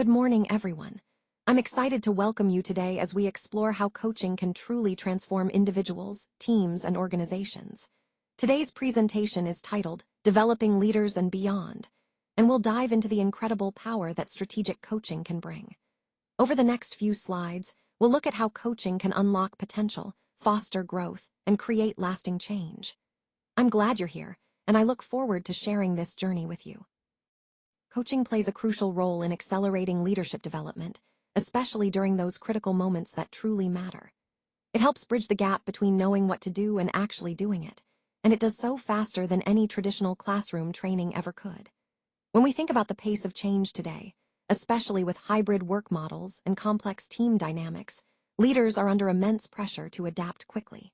Good morning, everyone. I'm excited to welcome you today as we explore how coaching can truly transform individuals, teams, and organizations. Today's presentation is titled Developing Leaders and Beyond, and we'll dive into the incredible power that strategic coaching can bring. Over the next few slides, we'll look at how coaching can unlock potential, foster growth, and create lasting change. I'm glad you're here, and I look forward to sharing this journey with you. Coaching plays a crucial role in accelerating leadership development, especially during those critical moments that truly matter. It helps bridge the gap between knowing what to do and actually doing it, and it does so faster than any traditional classroom training ever could. When we think about the pace of change today, especially with hybrid work models and complex team dynamics, leaders are under immense pressure to adapt quickly.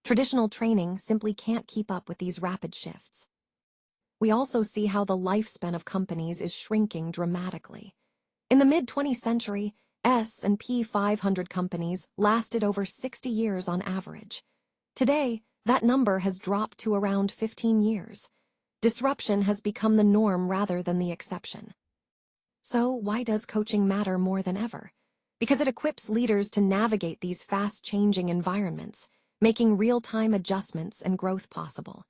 Traditional training simply can't keep up with these rapid shifts. We also see how the lifespan of companies is shrinking dramatically. In the mid-20th century, S&P 500 companies lasted over 60 years on average. Today, that number has dropped to around 15 years. Disruption has become the norm rather than the exception. So, why does coaching matter more than ever? Because it equips leaders to navigate these fast-changing environments, making real-time adjustments and growth possible.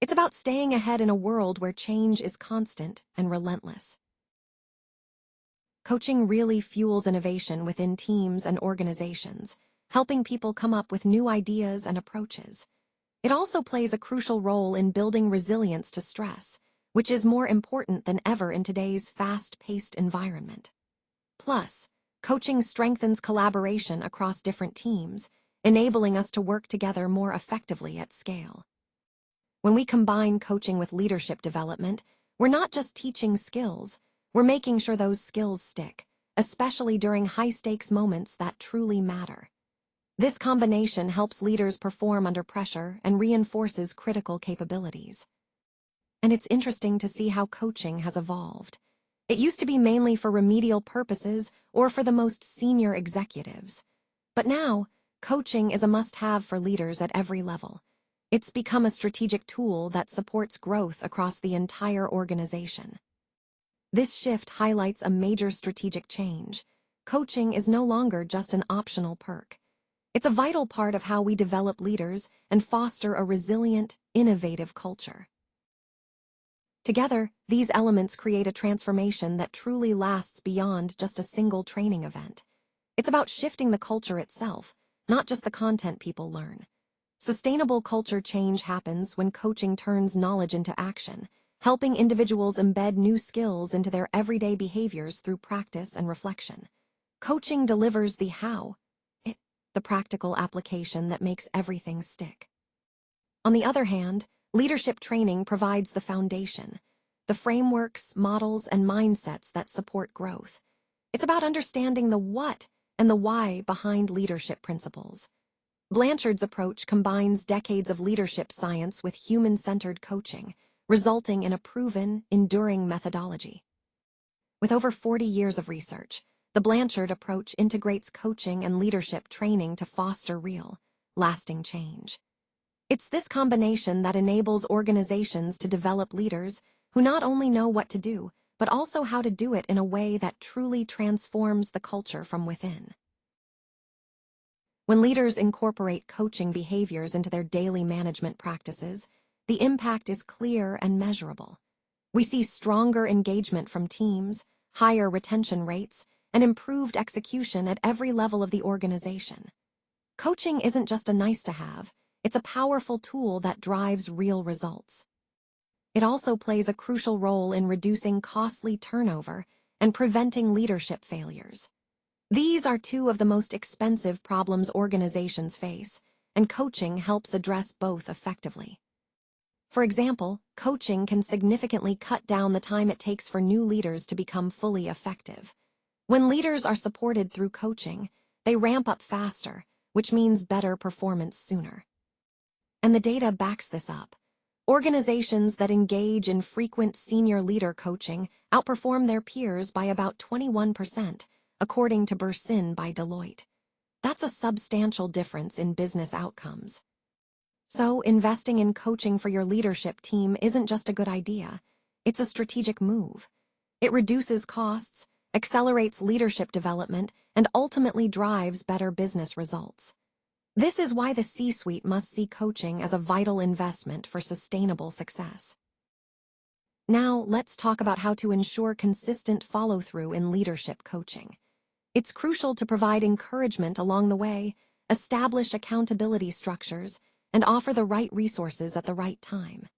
It's about staying ahead in a world where change is constant and relentless. Coaching really fuels innovation within teams and organizations, helping people come up with new ideas and approaches. It also plays a crucial role in building resilience to stress, which is more important than ever in today's fast-paced environment. Plus, coaching strengthens collaboration across different teams, enabling us to work together more effectively at scale. When we combine coaching with leadership development, we're not just teaching skills, we're making sure those skills stick, especially during high-stakes moments that truly matter. This combination helps leaders perform under pressure and reinforces critical capabilities. And it's interesting to see how coaching has evolved. It used to be mainly for remedial purposes or for the most senior executives. But now, coaching is a must-have for leaders at every level. It's become a strategic tool that supports growth across the entire organization. This shift highlights a major strategic change. Coaching is no longer just an optional perk. It's a vital part of how we develop leaders and foster a resilient, innovative culture. Together, these elements create a transformation that truly lasts beyond just a single training event. It's about shifting the culture itself, not just the content people learn. Sustainable culture change happens when coaching turns knowledge into action, helping individuals embed new skills into their everyday behaviors through practice and reflection. Coaching delivers the how, the practical application that makes everything stick. On the other hand, leadership training provides the foundation, the frameworks, models, and mindsets that support growth. It's about understanding the what and the why behind leadership principles. Blanchard's approach combines decades of leadership science with human-centered coaching, resulting in a proven, enduring methodology. With over 40 years of research, the Blanchard approach integrates coaching and leadership training to foster real, lasting change. It's this combination that enables organizations to develop leaders who not only know what to do, but also how to do it in a way that truly transforms the culture from within. When leaders incorporate coaching behaviors into their daily management practices, the impact is clear and measurable. We see stronger engagement from teams, higher retention rates, and improved execution at every level of the organization. Coaching isn't just a nice-to-have, it's a powerful tool that drives real results. It also plays a crucial role in reducing costly turnover and preventing leadership failures. These are two of the most expensive problems organizations face, and coaching helps address both effectively. For example, coaching can significantly cut down the time it takes for new leaders to become fully effective. When leaders are supported through coaching, they ramp up faster, which means better performance sooner. And the data backs this up. Organizations that engage in frequent senior leader coaching outperform their peers by about 21%, according to Bersin by Deloitte. That's a substantial difference in business outcomes. So, investing in coaching for your leadership team isn't just a good idea, it's a strategic move. It reduces costs, accelerates leadership development, and ultimately drives better business results. This is why the C-suite must see coaching as a vital investment for sustainable success. Now, let's talk about how to ensure consistent follow-through in leadership coaching. It's crucial to provide encouragement along the way, establish accountability structures, and offer the right resources at the right time.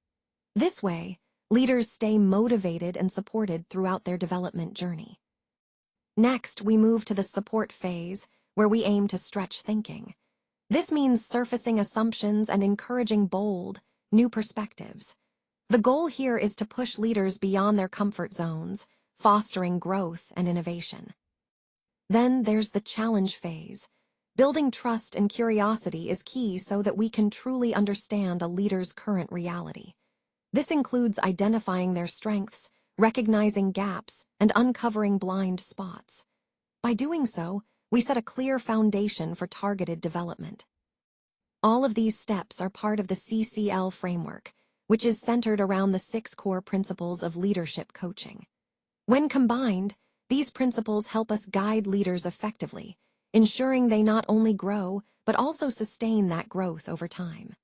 This way, leaders stay motivated and supported throughout their development journey. Next, we move to the support phase, where we aim to stretch thinking. This means surfacing assumptions and encouraging bold, new perspectives. The goal here is to push leaders beyond their comfort zones, fostering growth and innovation. Then there's the challenge phase. Building trust and curiosity is key so that we can truly understand a leader's current reality. This includes identifying their strengths, recognizing gaps, and uncovering blind spots. By doing so, we set a clear foundation for targeted development. All of these steps are part of the CCL framework, which is centered around the 6 core principles of leadership coaching. When combined, these principles help us guide leaders effectively, ensuring they not only grow, but also sustain that growth over time.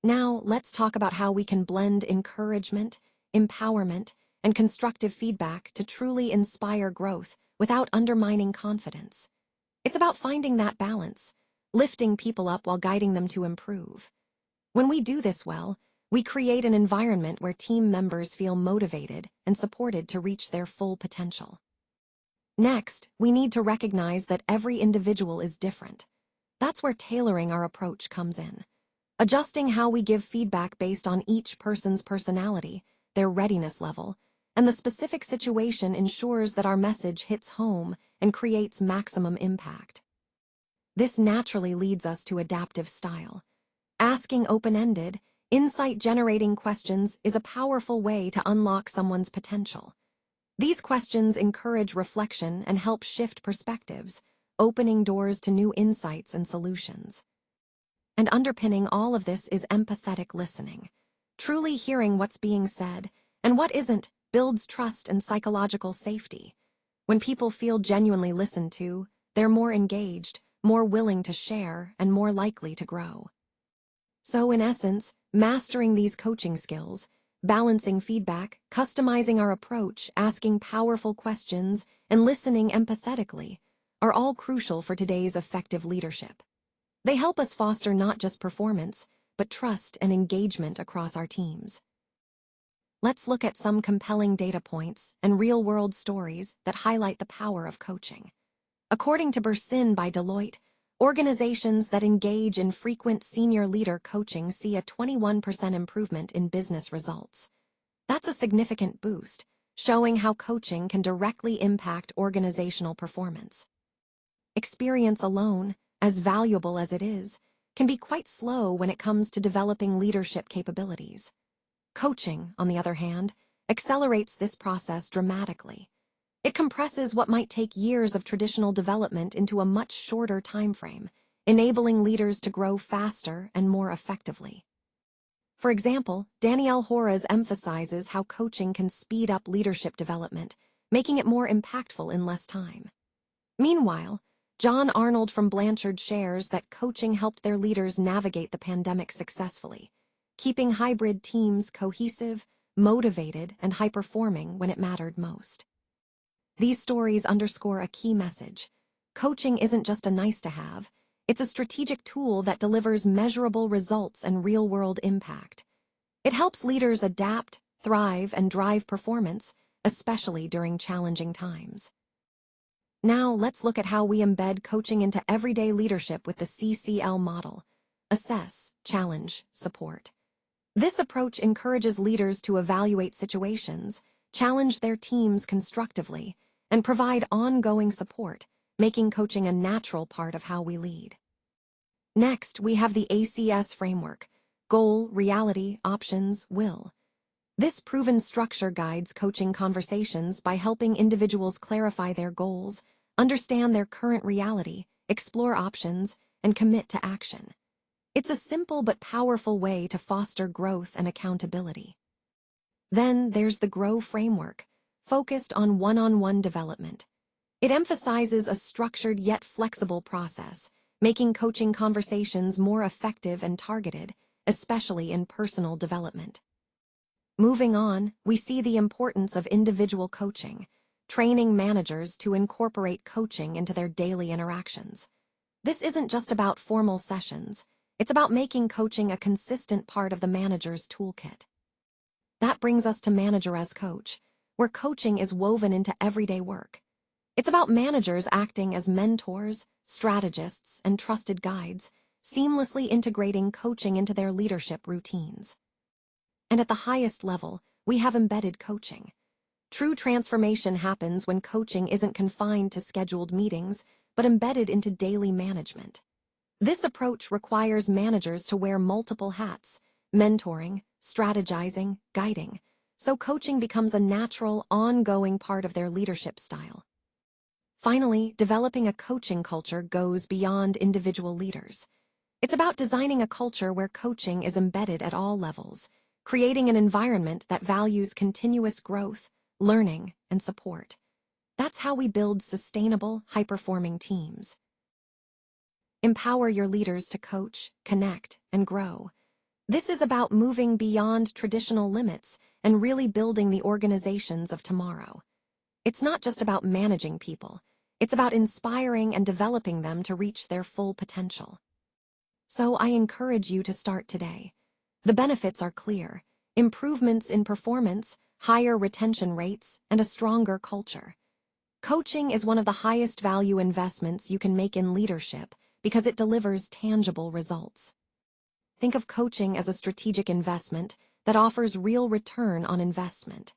Now, let's talk about how we can blend encouragement, empowerment, and constructive feedback to truly inspire growth without undermining confidence. It's about finding that balance, lifting people up while guiding them to improve. When we do this well, we create an environment where team members feel motivated and supported to reach their full potential. Next, we need to recognize that every individual is different. That's where tailoring our approach comes in. Adjusting how we give feedback based on each person's personality, their readiness level, and the specific situation ensures that our message hits home and creates maximum impact. This naturally leads us to adaptive style. Asking open-ended, insight-generating questions is a powerful way to unlock someone's potential. These questions encourage reflection and help shift perspectives, opening doors to new insights and solutions. And underpinning all of this is empathetic listening. Truly hearing what's being said and what isn't builds trust and psychological safety. When people feel genuinely listened to, they're more engaged, more willing to share, and more likely to grow. So, in essence, mastering these coaching skills, balancing feedback, customizing our approach, asking powerful questions, and listening empathetically are all crucial for today's effective leadership. They help us foster not just performance, but trust and engagement across our teams. Let's look at some compelling data points and real-world stories that highlight the power of coaching. According to Bersin by Deloitte, organizations that engage in frequent senior leader coaching see a 21% improvement in business results. That's a significant boost, showing how coaching can directly impact organizational performance. Experience alone, as valuable as it is, can be quite slow when it comes to developing leadership capabilities. Coaching, on the other hand, accelerates this process dramatically. It compresses what might take years of traditional development into a much shorter timeframe, enabling leaders to grow faster and more effectively. For example, Danielle Horace emphasizes how coaching can speed up leadership development, making it more impactful in less time. Meanwhile, John Arnold from Blanchard shares that coaching helped their leaders navigate the pandemic successfully, keeping hybrid teams cohesive, motivated, and high-performing when it mattered most. These stories underscore a key message. Coaching isn't just a nice-to-have, it's a strategic tool that delivers measurable results and real-world impact. It helps leaders adapt, thrive, and drive performance, especially during challenging times. Now, let's look at how we embed coaching into everyday leadership with the CCL model: assess, challenge, support. This approach encourages leaders to evaluate situations, challenge their teams constructively, and provide ongoing support, making coaching a natural part of how we lead. Next, we have the ACS framework: goal, reality, options, will. This proven structure guides coaching conversations by helping individuals clarify their goals, understand their current reality, explore options, and commit to action. It's a simple but powerful way to foster growth and accountability. Then there's the GROW framework: focused on one-on-one development. It emphasizes a structured yet flexible process, making coaching conversations more effective and targeted, especially in personal development. Moving on, we see the importance of individual coaching, training managers to incorporate coaching into their daily interactions. This isn't just about formal sessions, it's about making coaching a consistent part of the manager's toolkit. That brings us to Manager as Coach, where coaching is woven into everyday work. It's about managers acting as mentors, strategists, and trusted guides, seamlessly integrating coaching into their leadership routines. And at the highest level, we have embedded coaching. True transformation happens when coaching isn't confined to scheduled meetings, but embedded into daily management. This approach requires managers to wear multiple hats: mentoring, strategizing, guiding, so coaching becomes a natural, ongoing part of their leadership style. Finally, developing a coaching culture goes beyond individual leaders. It's about designing a culture where coaching is embedded at all levels, creating an environment that values continuous growth, learning, and support. That's how we build sustainable, high-performing teams. Empower your leaders to coach, connect, and grow. This is about moving beyond traditional limits and really building the organizations of tomorrow. It's not just about managing people, it's about inspiring and developing them to reach their full potential. So I encourage you to start today. The benefits are clear: improvements in performance, higher retention rates, and a stronger culture. Coaching is one of the highest value investments you can make in leadership because it delivers tangible results. Think of coaching as a strategic investment that offers real return on investment.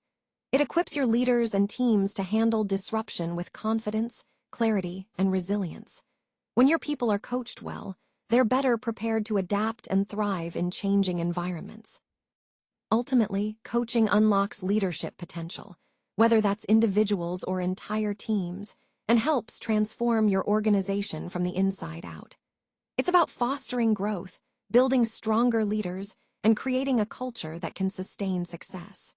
It equips your leaders and teams to handle disruption with confidence, clarity, and resilience. When your people are coached well, they're better prepared to adapt and thrive in changing environments. Ultimately, coaching unlocks leadership potential, whether that's individuals or entire teams, and helps transform your organization from the inside out. It's about fostering growth, building stronger leaders, and creating a culture that can sustain success.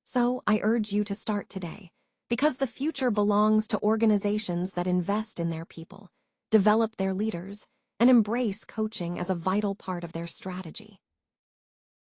So, I urge you to start today, because the future belongs to organizations that invest in their people, develop their leaders, and embrace coaching as a vital part of their strategy.